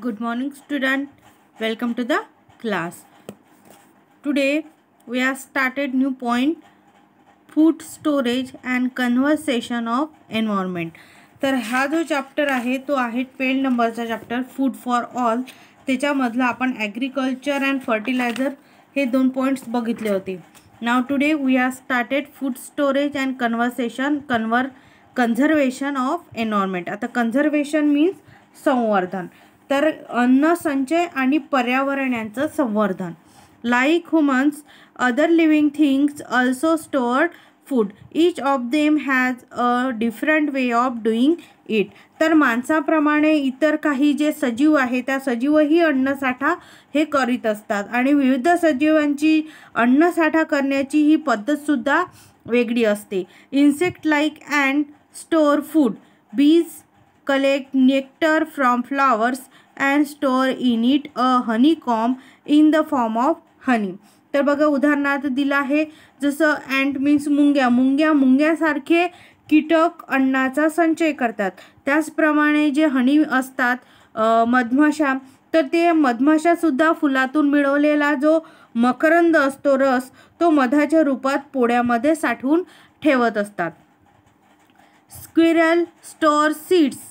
Good morning student, welcome to the class. Today we have started new point, food storage and conservation of environment. तर हा जो chapter आहे तो आहे 12 नंबरचा चॅप्टर फूड फॉर ऑल. त्याच्यामधला आपण ॲग्रिकल्चर अँड फर्टिलायझर हे 2 पॉईंट्स बघितले होते. Now today we have started food storage and conservation of environment. आता कन्झर्वेशन मीन्स संवर्धन, तर अन्न संचय आणि पर्यावरण यांचं संवर्धन. Like humans other living things also stored food, each of them has a different way of doing it. तर माणसाप्रमाणे इतर काही जे सजीव आहे त्या सजीवही अन्नसाठा हे करीत असतात आणि विविध सजीवांची अन्नसाठा करण्याची ही पद्धतसुद्धा वेगळी असते. Insect like and store food, bees collect nectar from flowers and store in it a honeycomb in the form of honey. तर बघा उदाहरणार्थ दिलं आहे, जसं अँट मीन्स मुंग्यासारखे कीटक अन्नाचा संचय करतात. त्याचप्रमाणे जे हनी असतात मधमाशा, तर ते मधमाशासुद्धा फुलातून मिळवलेला जो मकरंद असतो रस, तो मधाच्या रूपात पोळ्यामध्ये साठवून ठेवत असतात. Squirrel store seeds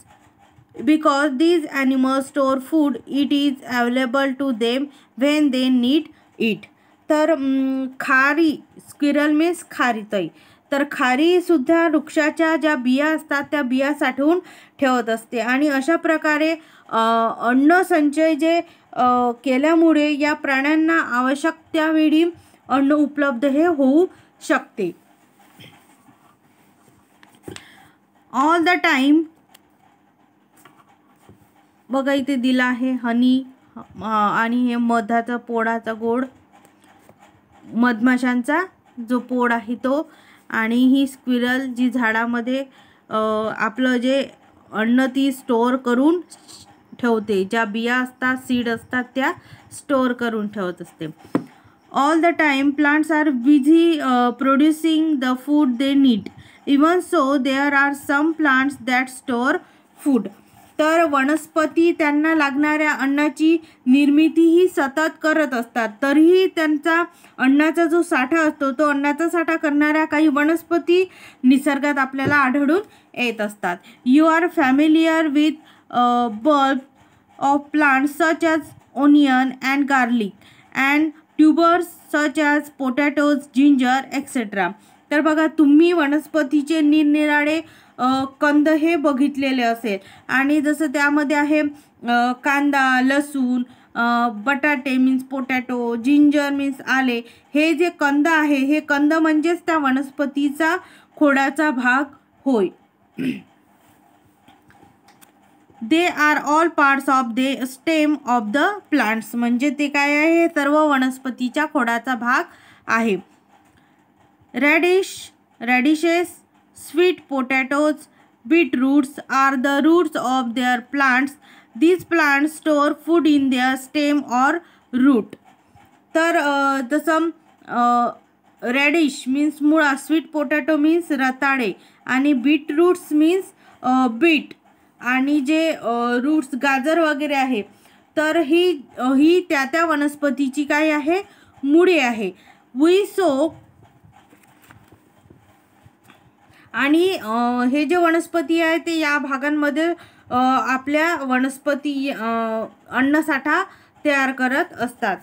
because these animals store food, it is available to them when they need it. तर खारी, स्क्विरल मीन्स खारीताई, तर खारी सुद्धा वृक्षाच्या ज्या बिया असतात त्या बिया साठवून ठेवत असते आणि अशा प्रकारे अन्न संचय जे केल्यामुळे या प्राण्यांना आवश्यक त्यावेळी अन्न उपलब्ध हे होऊ शकते. ऑल द टाइम बघा इथे दिला आहे हनी आणि हे मधाचा पोळाचा गोड, मधमाशांचा जो पोळ आहे तो, आणि ही स्क्विरल जी झाडामध्ये आपलं जे अन्न ती स्टोअर करून ठेवते, ज्या बिया असतात सीड असतात त्या स्टोअर करून ठेवत असते. All the time plants are busy producing the food they need, even so there are some plants that store food. तर वनस्पती त्यांना लागणाऱ्या अन्नाची निर्मितीही सतत करत असतात, तरीही त्यांचा अन्नाचा जो साठा असतो तो अन्नाचा साठा करणाऱ्या काही वनस्पती निसर्गात आपल्याला आढळून येत असतात. You are familiar with bulb of plants such as onion and garlic and tubers such as potatoes, ginger etcetera. तर बघा तुम्ही वनस्पतीचे निरनिराळे कंद हे बघितलेले असेल, आणि जसं त्यामध्ये आहे कांदा, लसूण, बटाटे मीन्स पोटॅटो, जिंजर मीन्स आले, हे जे कंद आहे हे कंद म्हणजेच त्या वनस्पतीचा खोडाचा भाग होय. They are all parts of the stem of the plants, म्हणजे ते काय आहे, हे सर्व वनस्पतीच्या खोडाचा भाग आहे. रॅडिशेस, sweet potatoes, beetroots are the roots of their plants. These plants store food in their stem or root. तर जसं रॅडिश मीन्स मुळा, स्वीट पोटॅटो मीन्स रताळे, आणि बीटरूट्स मीन्स बीट, आणि जे रूट्स गाजर वगैरे आहे, तर ही त्या वनस्पतीची काय आहे, मुळे आहे. वी सो, आणि हे जे वनस्पती आहे ते या भागांमध्ये आपल्या वनस्पती अन्नसाठा तयार करत असतात.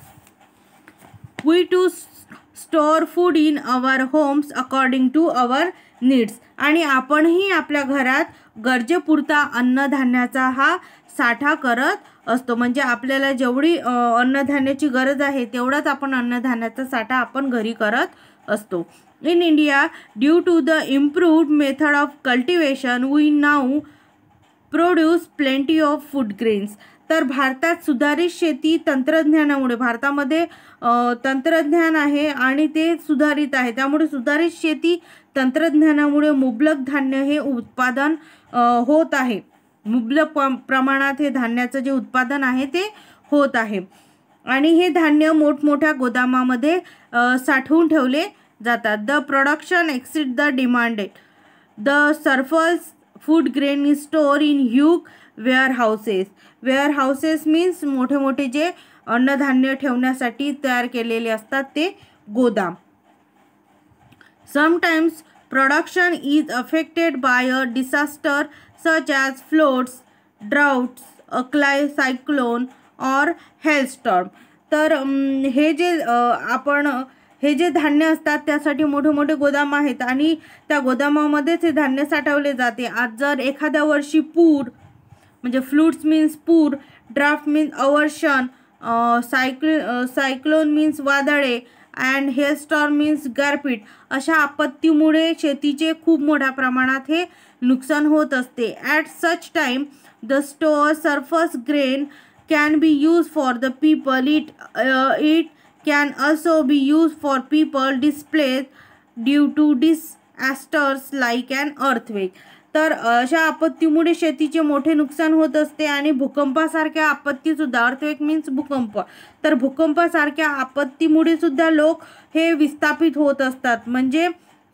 We too store food in our homes according to our needs, आणि आपणही आपल्या घरात गरजेपुरता अन्नधान्याचा हा साठा करत असतो. म्हणजे आपल्याला जेवढी अन्नधान्याची गरज आहे तेवढाच आपण अन्नधान्याचा साठा आपण घरी करत असतो. In India, due to the improved method of cultivation, we now produce plenty of food grains. तर भारतात सुधारित शेती तंत्रज्ञानामुळे, भारतामध्ये तंत्रज्ञान आहे आणि ते सुधारित आहे, त्यामुळे सुधारित शेती तंत्रज्ञानामुळे मुबलक धान्य हे उत्पादन होत आहे. मुबलक प्रमाणात हे धान्याचं जे उत्पादन आहे ते होत आहे, आणि हे धान्य मोठमोठ्या गोदामामध्ये साठवून ठेवले जातात. The production exceed the demanded. The surplus food grain is store in huge warehouses means मोठे मोठे जे अन्नधान्य ठेवण्यासाठी तयार केलेले असतात ते गोदाम. Sometimes production is affected by a disaster such as floods, droughts, a cyclone or hailstorm. तर हे जे धान्य असतात त्यासाठी मोठे मोठे गोदाम आहेत आणि त्या गोदामामध्येच हे धान्य साठवले जाते. आज जर एखाद्या वर्षी पूर म्हणजे फ्लूड्स मीन्स पूर, ड्राफ्ट मीन्स अवर्षण, सायक्लोन मीन्स वादळे अँड हेलस्टॉर्म मीन्स गारपीट अशा आपत्तीमुळे शेतीचे खूप मोठ्या प्रमाणात हे नुकसान होत असते. At such time the store surplus grain can be use for the people. It can also be use for people displace due to disasters like and earthquake. तर अशा आपत्तीमुळे शेतीचे मोठे नुकसान होत असते आणि भूकंपासारख्या आपत्तीसुद्धा, अर्थक्वेक मीन्स भूकंप, तर भूकंपासारख्या आपत्तीमुळे सुद्धा लोक हे विस्थापित होत असतात. म्हणजे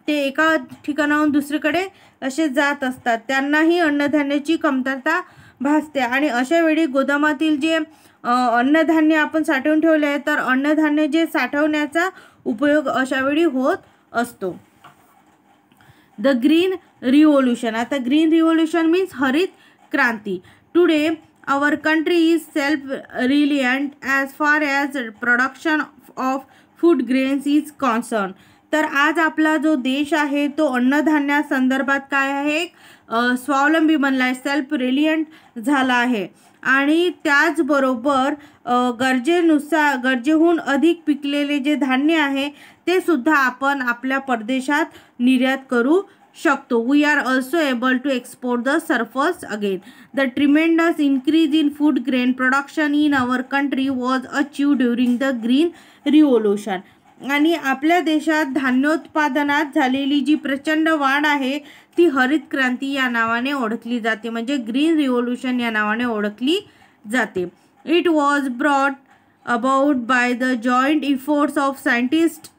ते एका ठिकाणाहून दुसरीकडे असे जात असतात. त्यांनाही अन्नधान्याची कमतरता भासते आणि अशा वेळी गोदामातील जे अन्नधान्य आपण साठवून ठेवले आहे तर अन्नधान्य जे साठवण्याचा उपयोग अशा वेळी होत असतो. The green revolution. आता ग्रीन रिव्होल्यूशन मीन्स हरित क्रांती. Today our country is self reliant as far as production of food grains is concern. तर आज आपला जो देश आहे तो अन्नधान्या संदर्भात काय आहे, स्वावलंबी बनला आहे, सेल्फ रिलियंट झाला आहे आणि त्याचबरोबर गरजेहून अधिक पिकलेले जे धान्य आहे ते सुद्धा आपण आपल्या परदेशात निर्यात करू शकतो. We are also able to export the surplus again. The tremendous increase in food grain production in our country was achieve during the green revolution. आणि आपल्या देशात धान्योत्पादनात झालेली जी प्रचंड वाढ आहे ती हरित क्रांती या नावाने ओळखली जाते, म्हणजे ग्रीन रिव्होल्यूशन या नावाने ओळखली जाते. It was brought about by the joint efforts of scientists,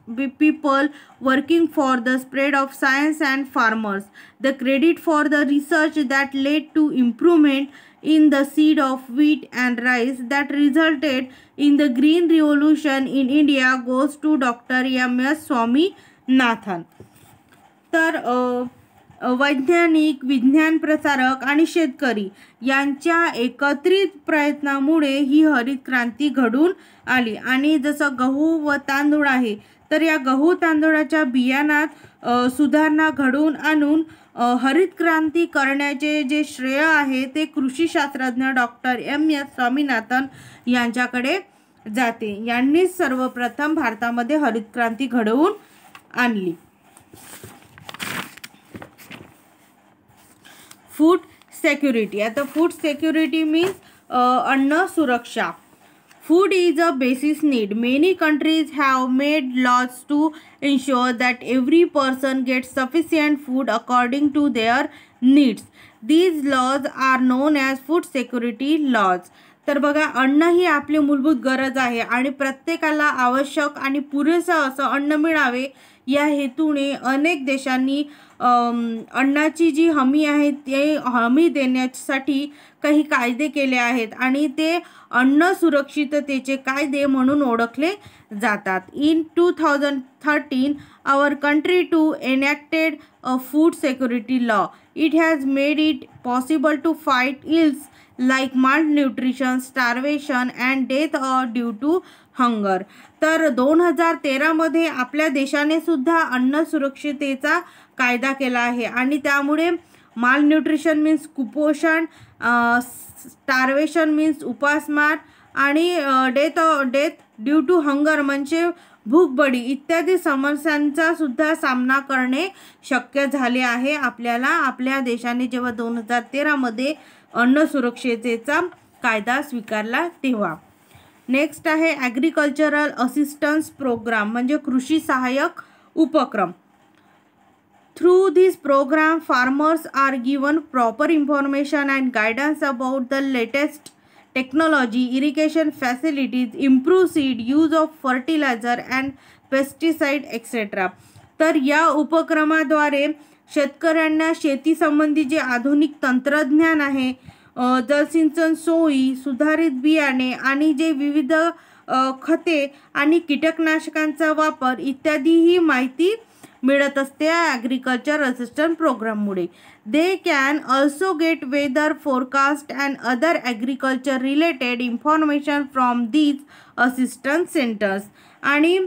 people working for the spread of science and farmers. The credit for the research that led to improvement in the seed of wheat and rice that resulted in the green revolution in India goes to Dr. M.S. Swaminathan. तर वैज्ञानिक, विज्ञान प्रसारक आणि शेतकरी यांच्या एकत्रित प्रयत्नामुळे ही हरित क्रांती घडून आली. आणि जसं गहू व तांदूळ आहे तर या गहू तांदूळाच्या बियाणात सुधारणा घडवून आणून हरित क्रांती करण्याचे जे श्रेय आहे ते कृषी शास्त्रज्ञ डॉक्टर M.S. स्वामीनाथन यांच्याकडे जाते. यांनीच सर्वप्रथम भारतामध्ये हरित क्रांती घडवून आणली. Food security. आता फूड सेक्युरिटी मीन्स अन्न सुरक्षा. Food is a basic need. Many countries have made laws to ensure that every person gets sufficient food according to their needs. These laws are known as food security laws. तर बघा, अन्न ही आपली मूलभूत गरज आहे आणि प्रत्येकाला आवश्यक आणि पुरेसं असं अन्न मिळावे या हेतूने अनेक देशांनी अन्नाची जी हमी आहे ते हमी देण्यासाठी काही कायदे केले आहेत आणि ते अन्न सुरक्षिततेचे कायदे म्हणून ओळखले जातात. In 2013 our country too enacted a food security law. It has made it possible to fight ills like malnutrition, starvation and death due to hunger. तर 2013 मध्ये आपल्या देशाने सुद्धा अन्न सुरक्षिततेचा कायदा केला आहे आणि त्यामुळे मालन्यूट्रिशन मीन्स कुपोषण, स्टार्वेशन मीन्स उपासमार आणि डेथ ड्यू टू हंगर म्हणजे भूकबडी इत्यादी समस्यांचा सुद्धा सामना करणे शक्य झाले आहे आपल्याला. आपल्या देशाने जेव्हा 2013 मध्ये अन्न सुरक्षिततेचा कायदा स्वीकारला तेव्हा. नेक्स्ट आहे ॲग्रिकल्चरल असिस्टन्स प्रोग्राम म्हणजे कृषी सहाय्यक उपक्रम. Through this programme farmers are given proper information and guidance about the latest technology, irrigation facilities, improve seed, use of fertiliser and pesticide etcetera. तर या उपक्रमाद्वारे शेतकऱ्यांना शेतीसंबंधी जे आधुनिक तंत्रज्ञान आहे जलसिंचन सोयी, सुधारित बियाणे आणि जे विविध खते आणि कीटकनाशकांचा वापर इत्यादी ही माहिती मिळत असते ॲग्रिकल्चर असिस्टंट प्रोग्राममुळे. They can also get weather forecast and other agriculture related information from these assistant centres. आणि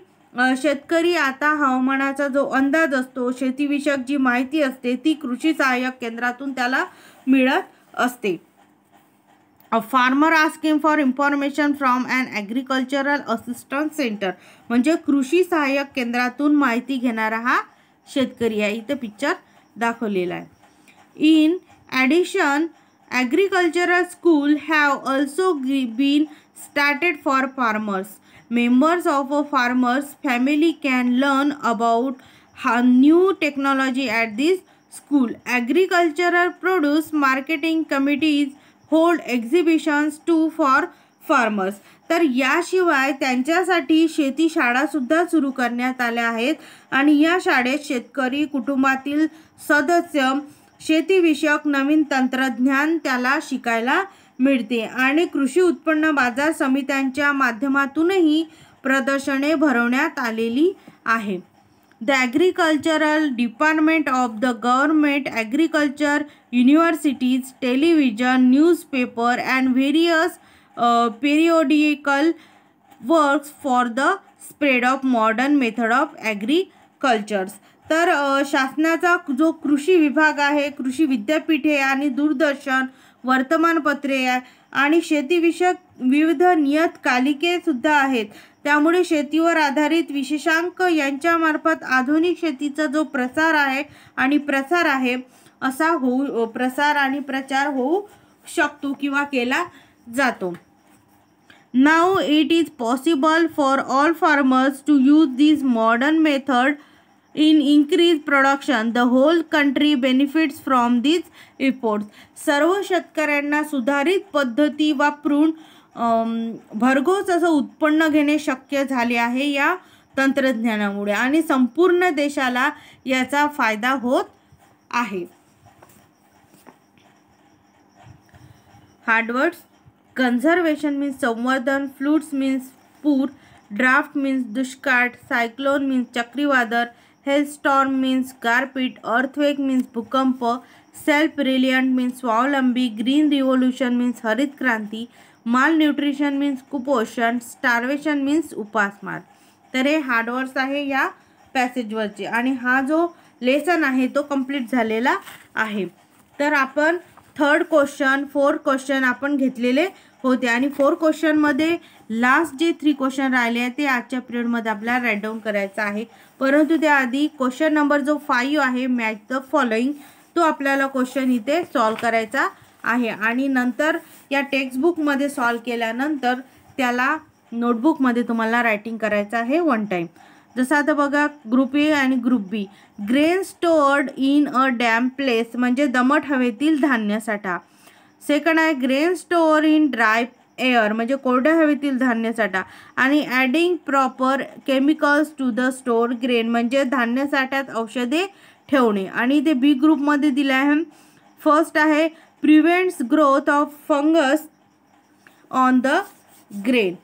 शेतकरी आता हवामानाचा जो अंदाज असतो, शेतीविषयक जी माहिती असते ती कृषी सहाय्यक केंद्रातून त्याला मिळत असते. A farmer asking for information from an agricultural assistant centre म्हणजे कृषी सहाय्यक केंद्रातून माहिती घेणारा हा शेतकरी आहे. इथं पिक्चर दाखवलेला आहे. In addition agricultural school have also been started for farmers. Members of a farmer's family can learn about new technology at this school. Agricultural produce marketing committees hold exhibitions too for farmers. तर याशिवाय त्यांच्यासाठी शेती शाळा सुद्धा सुरू करण्यात आल्या आहेत आणि या शाळेत शेतकरी कुटुंबातील सदस्य शेतीविषयक नवीन तंत्रज्ञान त्याला शिकायला मिळते आणि कृषी उत्पन्न बाजार समित्यांच्या माध्यमातूनही प्रदर्शने भरवण्यात आलेली आहे. The agricultural department of the government agriculture universities television newspaper and various periodical works for the spread of modern method of agricultures. तर शासनाचा जो कृषी विभाग आहे, कृषी विद्यापीठे आणि दूरदर्शन वर्तमानपत्रे आणि शेतीविषयक विविध नियतकालिके सुद्धा आहेत. त्यामुळे शेतीवर आधारित विशेषांक यांच्यामार्फत आधुनिक शेतीचा जो प्रसार आहे असा प्रसार आणि प्रचार होऊ शकतो किंवा केला जातो. Now it is possible for all farmers to use this modern method in increased production. The whole country benefits from these efforts. सर्व शेतकऱ्यांना सुधारित पद्धती वापरून भरघोस असं उत्पन्न घेणे शक्य झाले आहे या तंत्रज्ञानामुळे आणि संपूर्ण देशाला याचा फायदा होत आहे. Hard words. कन्झर्वेशन मीन्स संवर्धन, फ्लूड्स मीन्स पूर, ड्राफ्ट मीन्स दुष्काळ, सायक्लोन मीन्स चक्रीवादळ, हेलस्टॉर्म मीन्स गारपीट, अर्थक्वेक मीन्स भूकंप, सेल्फ रिलियंट मीन्स स्वावलंबी, ग्रीन रिव्होल्यूशन मीन्स हरित क्रांती, माल न्यूट्रिशन मीन्स कुपोषण, स्टार्वेशन मीन्स उपासमार. तर हे हार्डवर्ड्स आहे या पॅसेजवरचे आणि हा जो लेसन आहे तो कंप्लीट झालेला आहे. तर आपण थर्ड क्वेश्चन, फोर्थ क्वेश्चन आपण घेतलेले होते आणि 4 क्वेश्चनमध्ये लास्ट जे 3 क्वेश्चन राहिले आहेत ते आजच्या पिरियडमध्ये आपल्याला राईट डाऊन करायचं आहे. परंतु त्याआधी क्वेश्चन नंबर जो 5 आहे मॅच द फॉलोइंग तो आपल्याला क्वेश्चन इथे सॉल्व करायचा आहे आणि नंतर या टेक्स्टबुकमध्ये सॉल्व केल्यानंतर त्याला नोटबुकमध्ये तुम्हाला रायटिंग करायचं आहे 1 टाईम. जसं आता बघा ग्रुप ए आणि group B. Grain stored in a damp place म्हणजे दमट हवेतील धान्य साठा. सेकंड आहे grain store in dry air म्हणजे कोरड्या हवेतील धान्य साठा आणि adding proper chemicals to the store grain म्हणजे धान्य साठ्यात औषधे ठेवणे. आणि ते बी ग्रुपमध्ये दिले आहे. फर्स्ट आहे prevents growth of fungus on the grain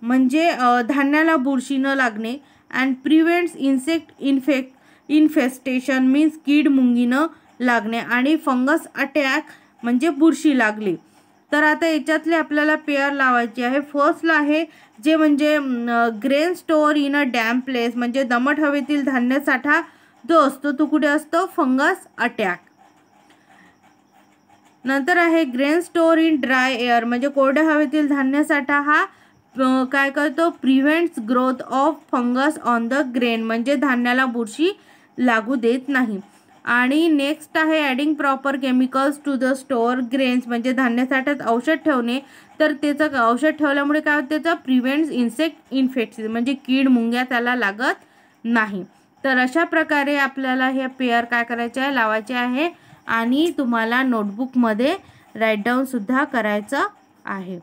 म्हणजे धान्याला बुरशी न लागणे. And prevents insect infestation means कीड मुंगी न लागणे आणि फंगस अटॅक म्हणजे बुरशी लागली. तर आता याच्यातले आपल्याला पेअर लावायचे आहे. फर्स्टला आहे जे म्हणजे grain store in a damp place म्हणजे दमट हवेतील धान्य साठा जो असतो तो कुठे असतो फंगस अटॅक. नंतर आहे grain store in dry air म्हणजे कोरड्या हवेतील धान्य साठा हा काय करतो prevents growth of fungus on the grain म्हणजे धान्याला बुरशी लागू देत नाही. आणि नेक्स्ट आहे adding proper chemicals to the store grains म्हणजे धान्य साठ्यात औषध ठेवणे. तर त्याचं औषध ठेवल्यामुळे काय होतं त्याचा प्रिव्हेंट्स इन्सेक्ट इन्फेक्शन म्हणजे कीड मुंग्या त्याला लागत नाही. तर अशा प्रकारे आपल्याला हे पेअर काय करायचे आहे लावायचे आहे आणि तुम्हाला नोटबुकमध्ये राईट डाऊन सुद्धा करायचं आहे.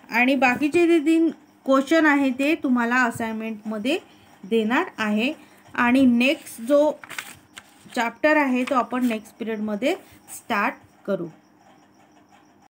आणि बाकीचे जे 3 क्वेश्चन आहे ते तुम्हाला असाइनमेंटमध्ये देणार आहे. आणि नेक्स्ट जो चॅप्टर आहे तो आपण नेक्स्ट पिरियडमध्ये स्टार्ट करू.